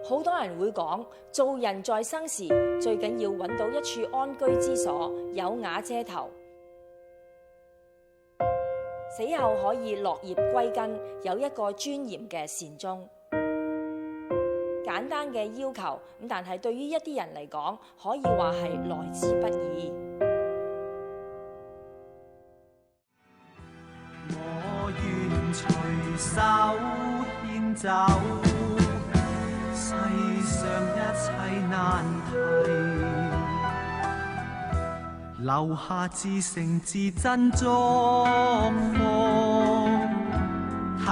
好多人會講，做人在生時最緊要揾到一處安居之所，有瓦遮頭，死後可以落葉歸根，有一個尊嚴嘅善終。簡單嘅要求，咁但係對於一啲人嚟講，可以話係來之不易。我願隨手牽走世上一切難題，留下至誠至真狀況，替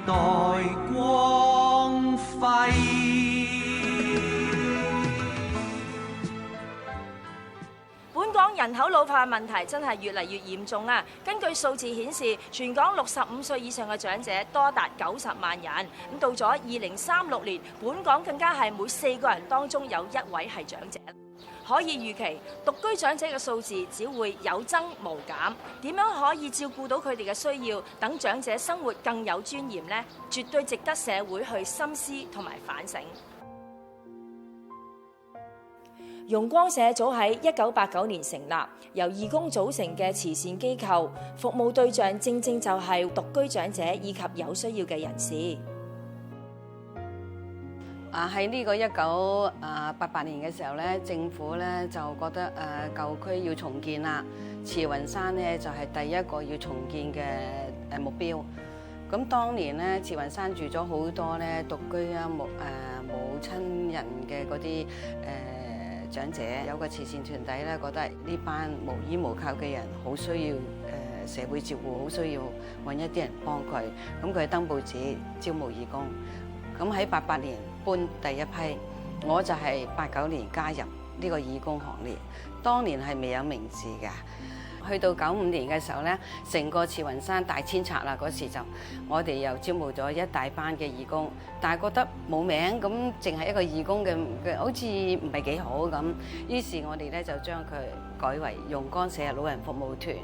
代光輝。本港人口老化問題真係越嚟越嚴重啊！根據數字顯示，全港65歲以上嘅長者多達90萬人。咁到咗2036年，本港更加係每4個人當中有1位係長者。可以預期，獨居長者嘅數字只會有增無減。點樣可以照顧到佢哋嘅需要，等長者生活更有尊嚴呢？絕對值得社會去深思同埋反省。容光社早喺1989年成立，由義工組成嘅慈善機構，服務對象正正就係獨居長者以及有需要嘅人士。喺呢個1988年嘅時候咧，政府咧就覺得舊區要重建啦，慈雲山咧就係第一個要重建嘅目標。咁當年咧，慈雲山住咗好多咧獨居啊冇親人嘅嗰啲長者，有個慈善團體咧覺得呢班無依無靠嘅人好需要社會照顧，好需要揾一啲人幫佢。咁佢登報紙招募義工。咁喺88年搬第一批，我就係89年加入呢個義工行列。當年係未有名字嘅，去到95年嘅時候咧，成個慈雲山大遷冊啦，嗰時就我哋又招募咗一大班嘅義工，但係覺得冇名，咁淨係一個義工嘅好似唔係幾好咁。於是我哋咧就將佢改為容光社老人服務團。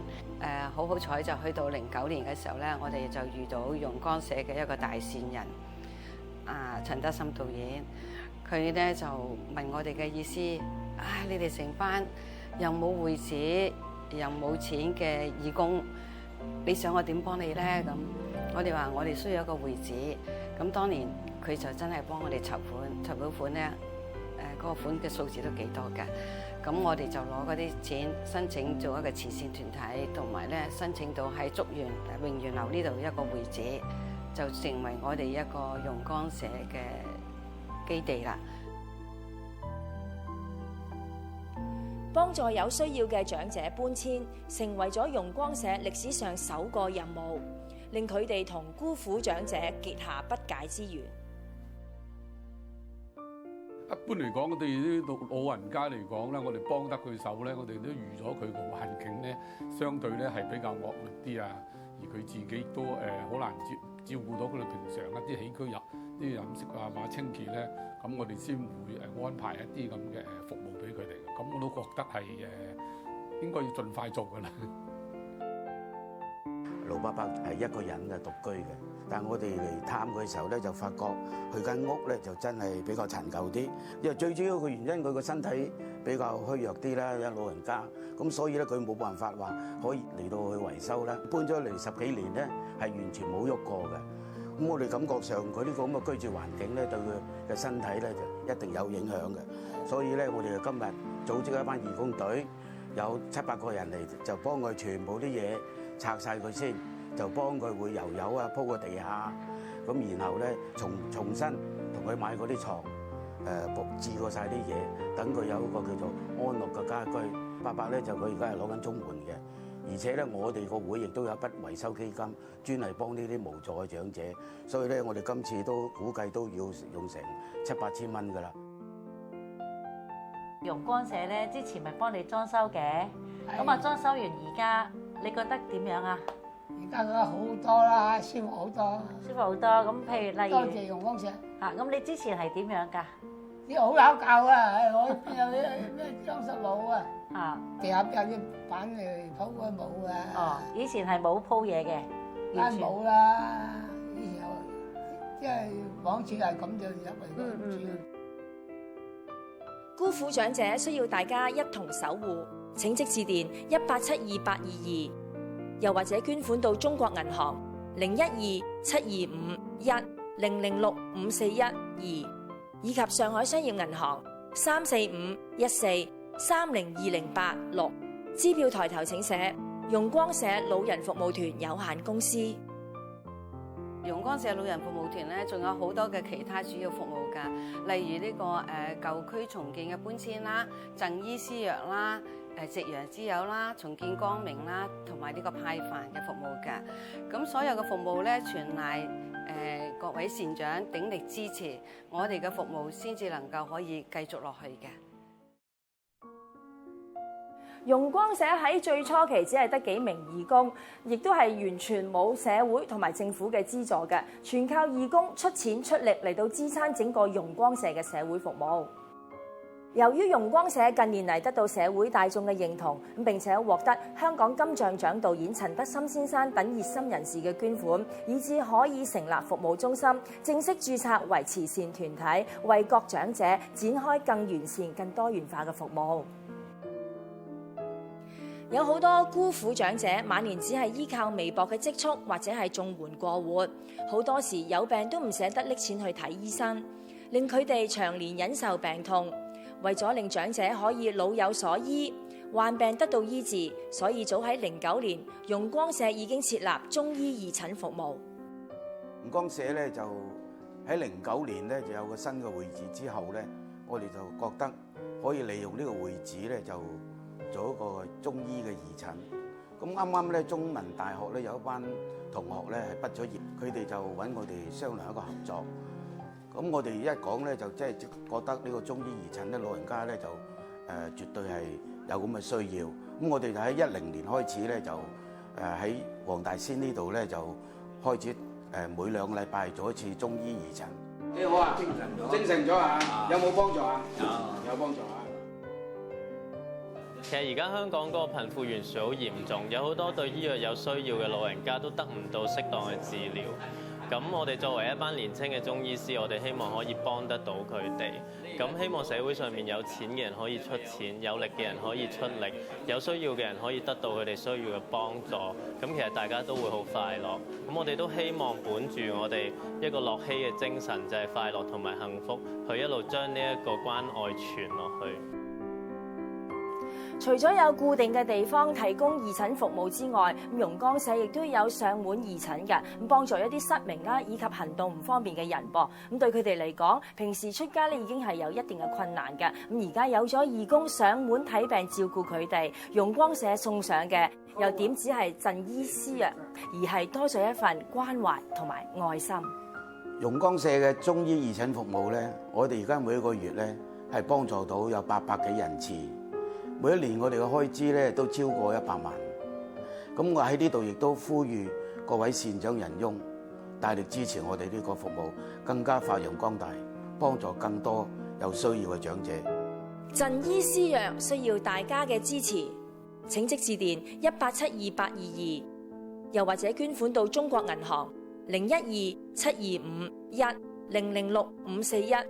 好彩就去到09年嘅時候咧，我哋就遇到容光社嘅一個大善人。陳德森導演，佢咧就問我哋嘅意思，你哋成班又冇會址又冇錢嘅義工，你想我點幫你咧？咁我哋話我哋需要一個會址，咁當年佢就真係幫我哋籌到款咧，嗰個款嘅數字都幾多嘅，咁我哋就攞嗰啲錢申請做一個慈善團體，同埋咧申請到喺竹園榮源樓呢度一個會址。就成為我哋一個容光社嘅基地啦。幫助有需要嘅長者搬遷，成為咗容光社歷史上首個任務，令佢哋同孤苦長者結下不解之緣。一般嚟講，我哋啲老人家嚟講咧，我哋幫得佢手咧，我哋都預咗佢個環境咧，相對咧係比較惡劣啲啊，而佢自己都好難照顧到佢哋平常一啲起居啲飲食啊或者清潔咧，咁我哋先會安排一啲咁嘅服務俾佢哋。咁我都覺得係應該要盡快做㗎啦。盧伯伯係一個人嘅獨居嘅，但係我哋嚟探佢嘅時候咧，就發覺佢間屋咧就真係比較陳舊啲。因為最主要嘅原因，佢個身體比較虛弱啲啦，有老人家，咁所以咧佢冇辦法話可以嚟到去維修啦。搬咗嚟10幾年咧，係完全冇喐過嘅。咁我哋感覺上佢呢個咁嘅居住環境咧，對佢嘅身體咧就一定有影響嘅。所以咧，我哋今日組織一班義工隊，有7、8個人嚟，就幫佢全部啲嘢拆晒佢先，就幫佢會油油啊，鋪個地下，咁然後咧重新同佢買嗰啲床，佈置過晒啲嘢，等佢有一個叫做安樂嘅家居。伯伯咧就佢而家係攞緊綜援嘅，而且咧我哋個會亦都有一筆維修基金，專係幫呢啲無助嘅長者，所以咧我哋今次都估計都要用成7、8千蚊㗎啦。容光社咧之前咪幫你裝修嘅，咁啊裝修完而家你覺得點樣啊？而家覺得好多啦，舒服好多，舒服好多。咁譬如例如，多謝容光社。咁你之前係點樣㗎？啲好拗教啊！我邊有啲咩裝修佬啊？地下邊有啲板嚟鋪嘅冇啊。以前係冇鋪嘢嘅，梗係冇啦。以前即係往次係咁就入嚟嘅。孤苦長者需要大家一同守護，請即致電187222，又或者捐款到中國銀行012-725-1-006-541-2，以及上海商業銀行34514302086，支票抬頭請寫容光社老人服務團有限公司。容光社老人服務團咧，仲有好多嘅其他主要服務㗎，例如呢個舊區重建嘅搬遷啦、贈醫施藥啦、夕陽之友啦、重建光明啦，同埋呢個派飯嘅服務㗎。咁所有嘅服務咧，全賴各位善長鼎力支持，我哋嘅服務先至能夠可以繼續落去嘅。容光社喺最初期只係得幾名義工，亦都係完全冇社會同埋政府嘅資助嘅，全靠義工出錢出力嚟到支撐整個容光社嘅社會服務。由於容光社近年嚟得到社會大眾嘅認同，咁並且獲得香港金像獎導演陳德森先生等熱心人士嘅捐款，以致可以成立服務中心，正式註冊為慈善團體，為各長者展開更完善、更多元化嘅服務。有好多孤苦長者晚年只係依靠微薄嘅積蓄或者係綜援過活，好多時有病都唔捨得拎錢去睇醫生，令佢哋長年忍受病痛。為咗令長者可以老有所依，患病得到醫治，所以早喺09年，容光社已經設立中醫義診服務。容光社咧就喺09年咧就有個新嘅會址之後咧，我哋就覺得可以利用呢個會址咧就做一個中醫嘅義診。咁啱啱咧中文大學咧有一班同學咧係畢咗業，佢哋就揾我哋商量一個合作。咁我哋一講咧就即係覺得呢個中醫義診咧老人家咧就絕對係有咁嘅需要。咁我哋就喺10年開始咧就喺黃大仙呢度咧就開始每2個禮拜做一次中醫義診。幾好啊！精神咗啊！有冇幫助啊？有幫助啊！其實而家香港嗰個貧富懸殊好嚴重，有好多對醫藥有需要嘅老人家都得唔到適當嘅治療。咁我哋作為一班年輕嘅中醫師，我哋希望可以幫得到佢哋。咁希望社會上面有錢嘅人可以出錢，有力嘅人可以出力，有需要嘅人可以得到佢哋需要嘅幫助。咁其實大家都會好快樂。咁我哋都希望本住我哋一個樂禧嘅精神，就係快樂同埋幸福，去一路將呢一個關愛傳落去。除咗有固定嘅地方提供義診服務之外，容光社亦都有上門義診嘅，咁幫助一啲失明啦以及行動唔方便嘅人噃。咁對佢哋嚟講，平時出街咧已經係有一定嘅困難嘅。咁而家有咗義工上門睇病照顧佢哋，容光社送上嘅又點只係贈醫施藥，而係多咗一份關懷同埋愛心。容光社嘅中醫義診服務咧，我哋而家每一個月咧係幫助到有800幾人次。每一年我哋嘅開支咧都超過100萬，咁我喺呢度亦都呼籲各位善長仁翁大力支持我哋呢個服務，更加發揚光大，幫助更多有需要嘅長者。贈醫施藥需要大家嘅支持，請即致電187222，又或者捐款到中國銀行012-725-1-006-541-2，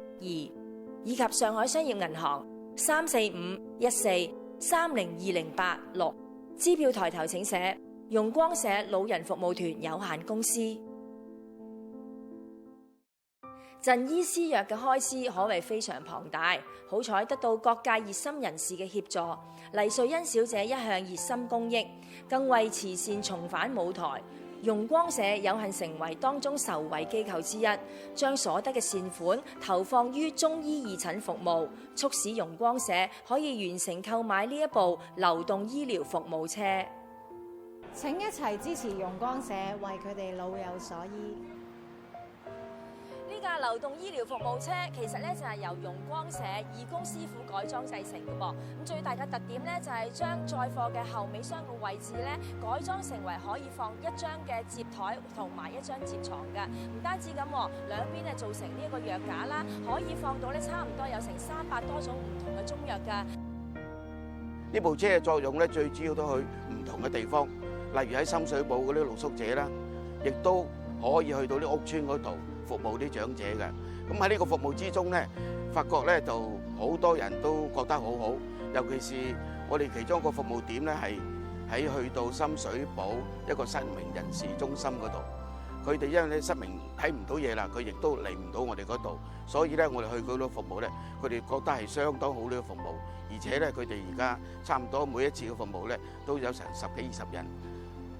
以及上海商業銀行34514302086，支票抬頭請寫容光社老人服務團有限公司。贈醫施藥嘅開支可謂非常龐大，好彩得到各界熱心人士嘅協助。黎瑞恩小姐一向熱心公益，更為慈善重返舞台。容光社有幸成為當中受惠機構之一，將所得嘅善款投放於中醫義診服務，促使容光社可以完成購買呢一部流動醫療服務車。請一齊支持容光社，為佢哋老有所依。呢架流動醫療服務車其實咧就係由容光社義工師傅改裝製成嘅噃。咁最大嘅特點咧就係將載貨嘅後尾箱嘅位置咧改裝成為可以放一張嘅摺台同埋一張摺床嘅。唔單止咁，兩邊咧做成呢一個藥架啦，可以放到咧差唔多有成300多種唔同嘅中藥㗎。呢部車嘅作用咧最主要都去唔同嘅地方，例如喺深水埗嗰啲露宿者啦，亦都可以去到啲屋村嗰度服務啲長者嘅。咁喺呢個服務之中咧，發覺咧就好多人都覺得好好，尤其是我哋其中一個服務點咧係喺去到深水埗一個失明人士中心嗰度。佢哋因為咧失明睇唔到嘢啦，佢亦都嚟唔到我哋嗰度，所以咧我哋去嗰度服務咧，佢哋覺得係相當好呢個服務，而且咧佢哋而家差唔多每一次嘅服務咧都有成10幾20人，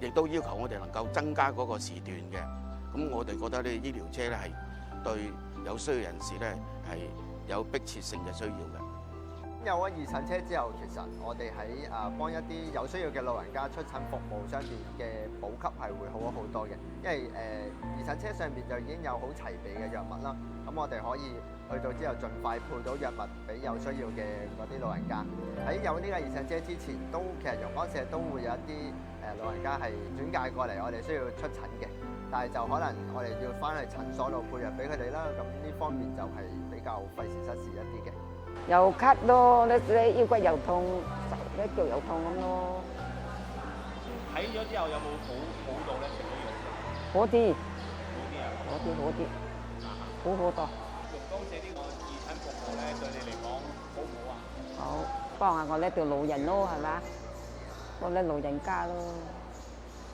亦都要求我哋能夠增加嗰個時段嘅。咁我哋覺得呢醫療車咧係對有需要人士咧係有迫切性嘅需要嘅。有咗義診車之後，其實我哋喺幫一啲有需要嘅老人家出診服務上邊嘅補給係會好咗好多嘅，因為義診車上邊就已經有好齊備嘅藥物啦，咁我哋可以去到之後盡快配到藥物俾有需要嘅嗰啲老人家。喺有呢個義診車之前，其實陽光社都會有一啲老人家係轉介過嚟，我哋需要出診嘅，但係就可能我哋要翻去診所度配藥俾佢哋啦，咁呢方面就係比較費時失事一啲嘅。又咳咯，你腰骨又痛，一腳又痛咁咯。睇咗之後有冇好到咧？食咗藥好啲，好啲啊！好啲，好多。陽光社呢個義診服務咧，對你嚟講好唔好啊？好，幫下我呢條老人咯，係嘛？幫啲老人家咯，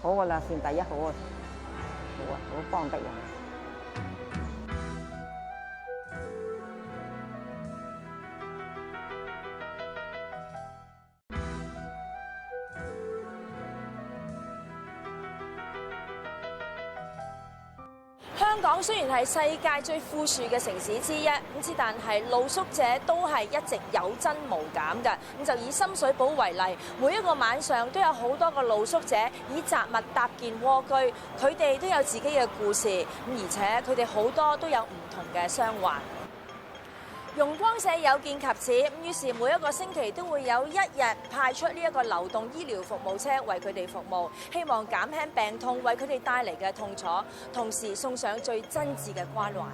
好噶啦，算第一好啊，好啊，好幫得人。香港雖然係世界最富庶嘅城市之一，但係露宿者都係一直有增無減嘅。就以深水埗為例，每一個晚上都有好多個露宿者以雜物搭建窩居，佢哋都有自己嘅故事，而且佢哋好多都有唔同嘅傷患。容光社有見及此，於是每一個星期都會有1日派出呢一個流動醫療服務車為佢哋服務，希望減輕病痛為佢哋帶嚟嘅痛楚，同時送上最真摯嘅關懷。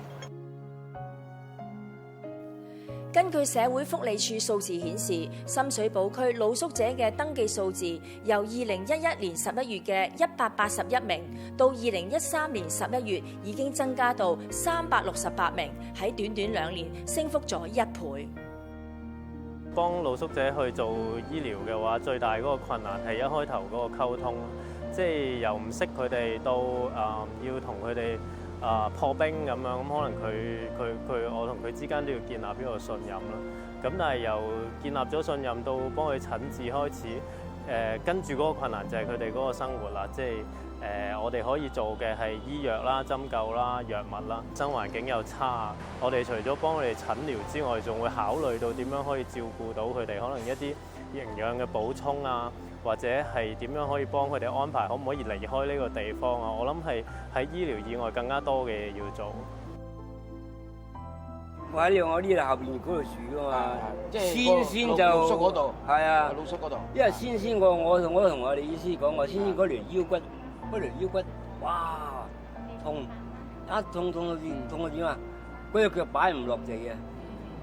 根據社會福利署數字顯示，深水埗區露宿者嘅登記數字由2011年11月嘅181名，到2013年11月已經增加到368名，喺短短2年升幅咗1倍。幫露宿者去做醫療嘅話，最大嗰個困難係一開頭嗰個溝通，即係由唔識佢哋到要同佢哋破冰咁樣，咁可能我同佢之間都要建立呢個信任啦。咁但係由建立咗信任到幫佢診治開始，跟住嗰個困難就係佢哋嗰個生活啦。即係我哋可以做嘅係醫藥啦、針灸啦、藥物啦。生活環境又差，我哋除咗幫佢哋診療之外，仲會考慮到點樣可以照顧到佢哋，可能一啲營養嘅補充啊，或者係點樣可以幫佢哋安排，可唔可以離開呢個地方啊？我諗係喺醫療以外更加多嘅嘢要做。我喺我呢度後邊嗰度住噶嘛，先就露宿嗰度，係啊，露宿嗰度。因為先我同我哋醫師講，我先嗰條腰骨，哇痛，一痛到點啊？嗰隻腳擺唔落地嘅。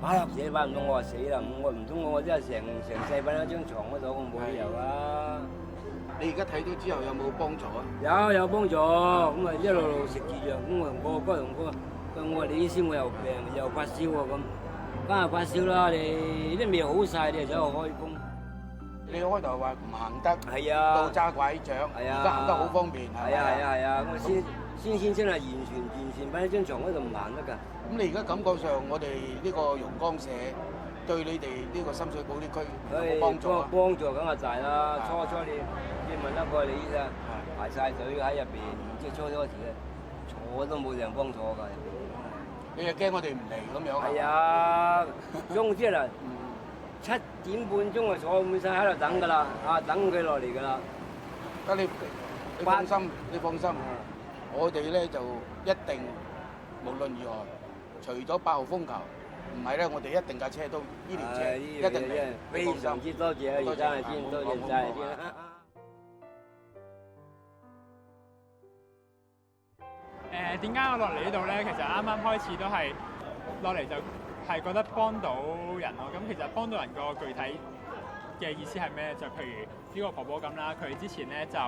擺唔到，我話死啦！我唔通我真係成世瞓喺張床嗰度，我冇理由啊！你而家睇到之後有冇幫助啊？有幫助，咁啊一路食住藥，咁我哥同我話你醫師我又病又發燒喎咁，梗係發燒啦！你都未好晒，你就走去開工。你開頭話唔行得，係啊，到揸拐杖，而家行得好方便，係啊，咁先真係完全瞓喺張床嗰度唔行得㗎。咁你而家感覺上，我哋呢個容光社對你哋呢個深水埗呢區有冇幫助啊？幫助梗係大啦！初你問一個你醫生排晒隊喺入邊，即係初時咧坐都冇人幫坐㗎。你又驚我哋唔嚟咁樣？係啊，總之啦，7點半鐘就坐滿晒喺度等㗎啦，等佢落嚟㗎啦。得你放心，我哋咧就一定無論如何。除咗8號風球，唔係咧，我哋一定架車都醫療車，一定嚟。非常之多謝啊，而家係先多謝晒先。點解我落嚟呢度咧？其實啱啱開始都係落嚟就係覺得幫到人咯。咁其實幫到人個具體嘅意思係咩？就譬如呢個婆婆咁啦，佢之前咧就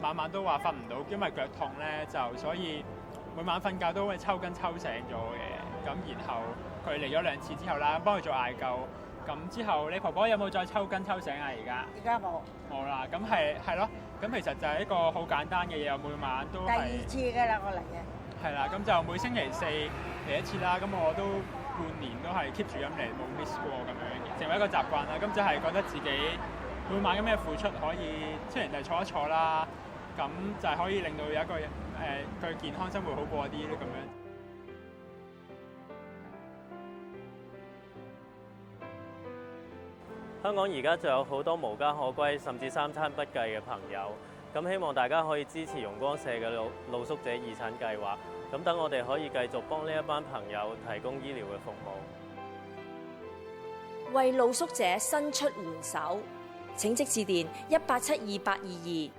晚晚都話瞓唔到，因為腳痛咧，就所以每晚瞓覺都會抽筋抽醒咗嘅。咁然後佢嚟咗2次之後啦，幫佢做艾灸。咁之後你婆婆有冇再抽筋抽醒啊？而家冇啦。咁係咯。咁其實就係一個好簡單嘅嘢，每晚都係第2次㗎啦，我嚟嘅。係啦，咁就每星期4嚟1次啦。咁我都半年都係 keep 住咁嚟，冇 miss 過咁樣，成為一個習慣啦。咁就係覺得自己每晚咁嘅付出可以，雖然就係坐一坐啦，咁就係可以令到有一個佢健康生活好過啲咁樣。香港而家仲有好多無家可歸，甚至3餐不繼嘅朋友。咁希望大家可以支持容光社嘅露宿者義診計劃。咁等我哋可以繼續幫呢一班朋友提供醫療嘅服務，為露宿者伸出援手。請即致電187222，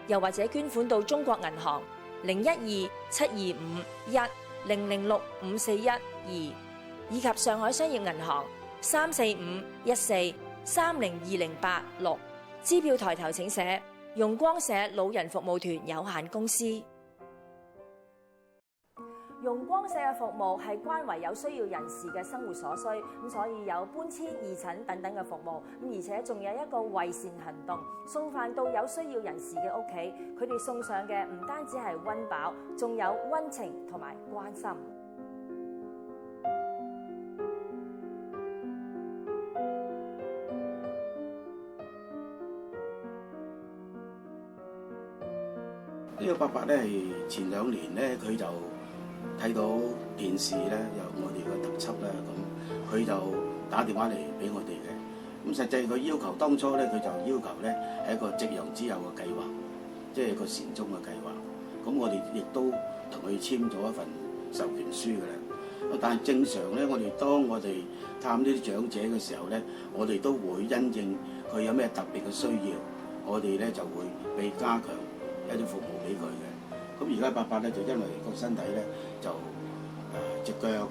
又或者捐款到中國銀行012-725-1006541-2，以及上海商業銀行34514302086，支票抬頭請寫容光社老人服務團有限公司。容光社嘅服務係關懷有需要人士嘅生活所需，咁所以有搬遷、義診等等嘅服務，咁而且仲有一個為善行動，送飯到有需要人士嘅屋企，佢哋送上嘅唔單止係溫飽，仲有溫情同埋關心。呢個伯伯咧係前2年咧，佢就睇到電視咧有我哋嘅特輯啦，咁佢就打電話嚟俾我哋嘅。咁實際佢要求當初咧，佢就要求咧係一個夕陽之友嘅計劃，即係個善終嘅計劃。咁我哋亦都同佢簽咗一份授權書嘅啦。但係正常咧，當我哋探呢啲長者嘅時候咧，我哋都會因應佢有咩特別嘅需要，我哋咧就會俾加強一啲服務俾佢嘅。咁而家伯伯咧就因為個身體咧就隻腳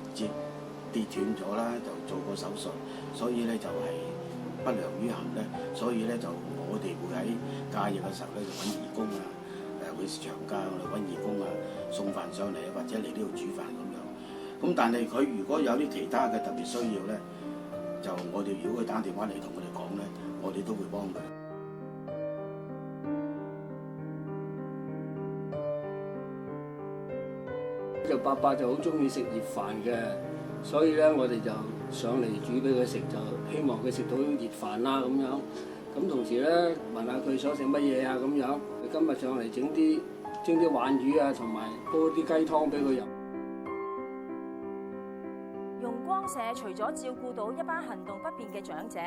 跌斷咗啦，就做過手術，所以咧就係不良於行咧，所以咧就我哋會喺假日嘅時候咧就揾義工啊，會長假我哋揾義工啊，送飯上嚟啊，或者嚟呢度煮飯咁樣。咁但係佢如果有啲其他嘅特別需要咧，就我哋如果佢打電話嚟同我哋講咧，我哋都會幫佢。就伯伯就好中意食熱飯嘅，所以咧我哋就上嚟煮俾佢食，就希望佢食到熱飯啦咁樣。咁同時咧問下佢想食乜嘢啊咁樣。今日上嚟整啲鯇魚啊，同埋煲啲雞湯俾佢飲。容光社除咗照顧到一班行動不便嘅長者，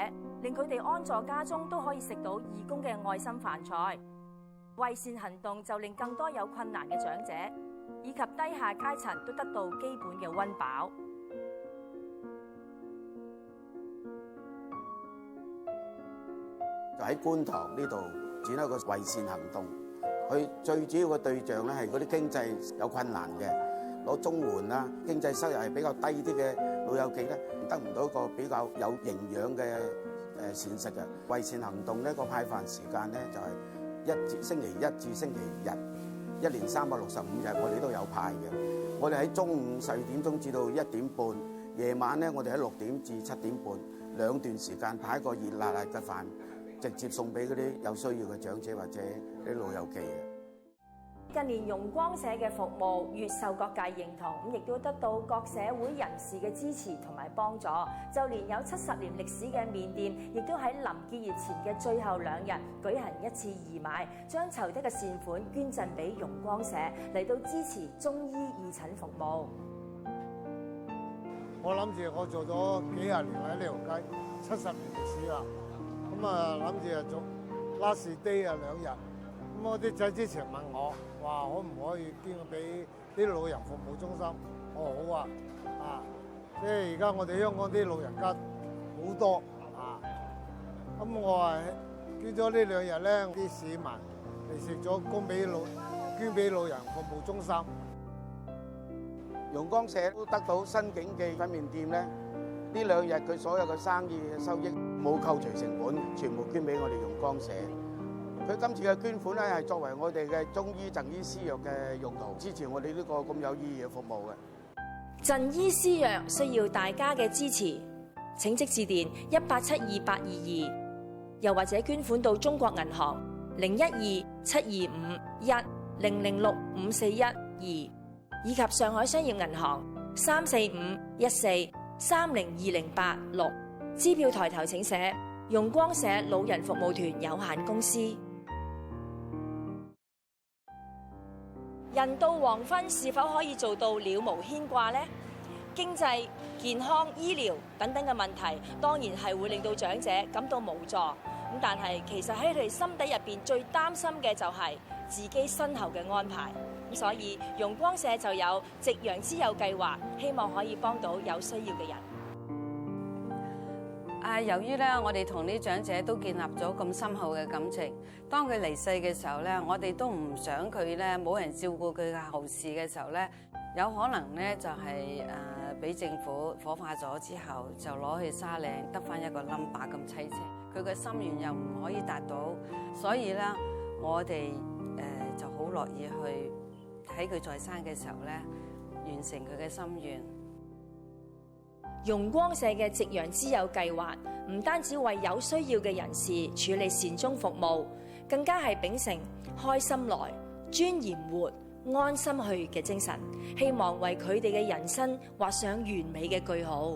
令佢哋安坐家中都可以食到義工嘅愛心飯菜。為善行動就令更多有困難嘅長者以及低下階層都得到基本嘅溫飽。就喺觀塘呢度展開個為善行動，佢最主要嘅對象咧係嗰啲經濟有困難嘅，攞綜援啦，經濟收入係比較低啲嘅老友記咧，得唔到一個比較有營養嘅膳食嘅。為善行動呢個派飯時間咧就係星期一至星期日。1年365日，我哋都有派嘅。我哋喺中午12點鐘至到1點半，夜晚咧我哋喺6點至7點半2段時間派一個熱辣辣嘅飯，直接送俾嗰啲有需要嘅長者或者啲老友記嘅。近年容光社嘅服務越受各界認同，咁亦都得到各社會人士嘅支持同埋幫助。就連有70年歷史嘅麵店，亦都喺臨結業前嘅最後2日舉行一次義賣，將籌得嘅善款捐贈俾容光社，嚟到支持中醫義診服務。我諗住我做咗幾廿年喺呢條街，70年歷史啦。咁啊諗住啊做 last day 啊2日。咁我啲仔之前問我話可唔可以捐俾啲老人服務中心？我好啊，即係而家我哋香港啲老人家好多啊。咁我話捐咗呢2日咧，啲市民嚟食咗捐俾老人服務中心。容光社都得到新景記粉麵店咧，呢2日佢所有嘅生意嘅收益冇扣除成本，全部捐俾我哋容光社。佢今次嘅捐款咧係作為我哋嘅中醫贈醫施藥嘅用途，支持我哋呢個咁有意義嘅服務嘅。贈醫施藥需要大家嘅支持，請即致電187222，又或者捐款到中國銀行012-725-1006541-2，以及上海商業銀行34514302086，支票抬頭請寫容光社老人服務團有限公司。人到黃昏是否可以做到了無牽掛呢？經濟、健康、醫療等等嘅問題，當然係會令到長者感到無助。但係其實喺佢哋心底入邊最擔心嘅就係自己身後嘅安排。所以容光社就有夕陽之友計劃，希望可以幫到有需要嘅人。由於咧，我哋同啲長者都建立咗咁深厚嘅感情，當佢離世嘅時候咧，我哋都唔想佢咧冇人照顧佢嘅後事嘅時候咧，有可能咧就係俾政府火化咗之後，就攞去沙嶺得返一個冧巴咁凄情，佢嘅心願又唔可以達到，所以咧我哋就好樂意去喺佢在生嘅時候咧完成佢嘅心願。容光社嘅夕陽之友計劃唔單止為有需要嘅人士處理善終服務，更加係秉承開心來、尊嚴活、安心去嘅精神，希望為佢哋嘅人生畫上完美嘅句號。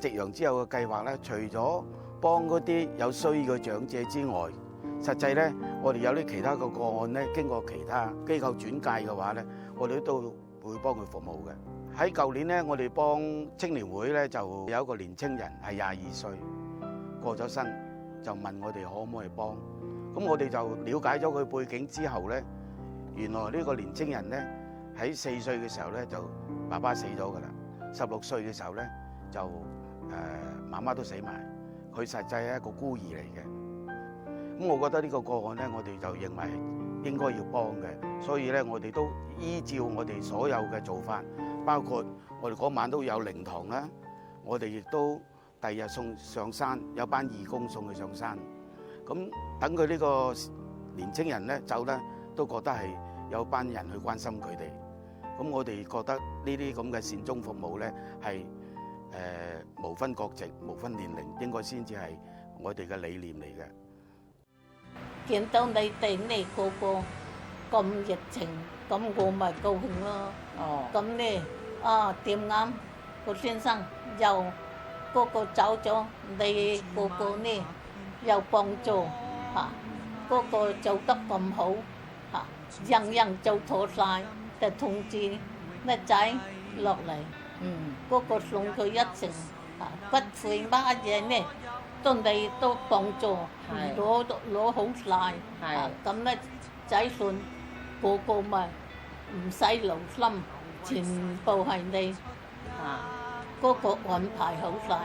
夕陽之友嘅計劃咧，除咗幫嗰啲有需要嘅長者之外，實際咧我哋有啲其他嘅個案咧，經過其他機構轉介嘅話咧，我哋都會幫佢服務嘅。喺舊年咧，我哋幫青年會咧就有一個年青人係22歲過咗身，就問我哋可唔可以幫。咁我哋就了解咗佢背景之後咧，原來呢個年青人咧喺4歲嘅時候咧就爸爸死咗㗎啦，16歲嘅時候咧就媽媽都死埋，佢實際係一個孤兒嚟嘅。咁我覺得呢個個案咧，我哋就認為應該要幫嘅，所以咧我哋都依照我哋所有嘅做法。包括我哋嗰晚都有靈堂啦，我哋亦都第二日送上山，有班義工送佢上山。咁等佢呢個年青人咧走咧，都覺得係有班人去關心佢哋。咁我哋覺得呢啲咁嘅善終服務咧係無分國籍、無分年齡，應該先至係我哋嘅理念嚟嘅。見到你哋呢個個咁熱情，咁我咪高興咯。咁咧點啱個先生又個個走咗，你個個呢又幫助個個做得咁好人人做妥晒，就通知咩仔落嚟，個個送佢一程骨灰乜嘢呢，都你都幫助攞好晒，咁咧仔孫個個咪唔使勞心，全部係你嗰個安排好晒，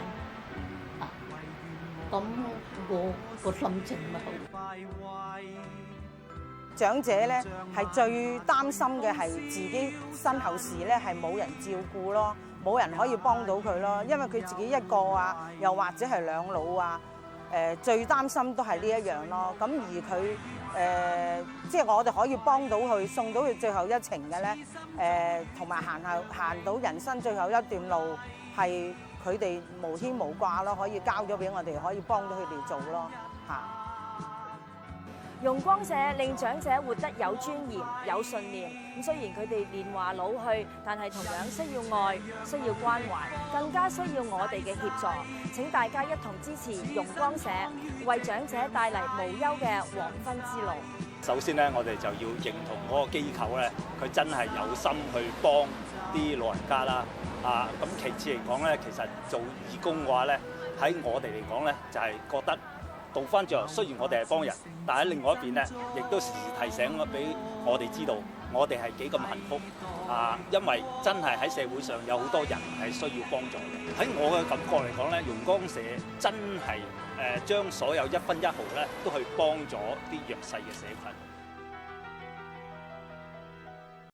咁我個心情咪好。長者咧係最擔心嘅係自己身後事咧係冇人照顧咯，冇人可以幫到佢咯，因為佢自己一個啊，又或者係兩老啊，最擔心都係呢一樣咯。咁而佢即係我哋可以幫到佢，送到佢最後一程嘅咧，同埋行到人生最後一段路，係佢哋無牽無掛咯，可以交咗俾我哋，可以幫到佢哋做咯，嚇。容光社令長者活得有尊嚴、有信念。咁雖然佢哋年華老去，但係同樣需要愛、需要關懷，更加需要我哋嘅協助。請大家一同支持容光社，為長者帶嚟無憂嘅黃昏之路。首先咧，我哋就要認同嗰個機構咧，佢真係有心去幫啲老人家啦。咁其次嚟講咧，其實做義工嘅話咧，喺我哋嚟講咧，就係覺得倒翻轉頭，雖然我哋係幫人，但喺另外一邊咧，亦都時時提醒俾我哋知道，我哋係幾咁幸福因為真係喺社會上有好多人係需要幫助嘅。喺我嘅感覺嚟講咧，容光社真係將所有一分一毫咧，都去幫咗啲弱勢嘅社群。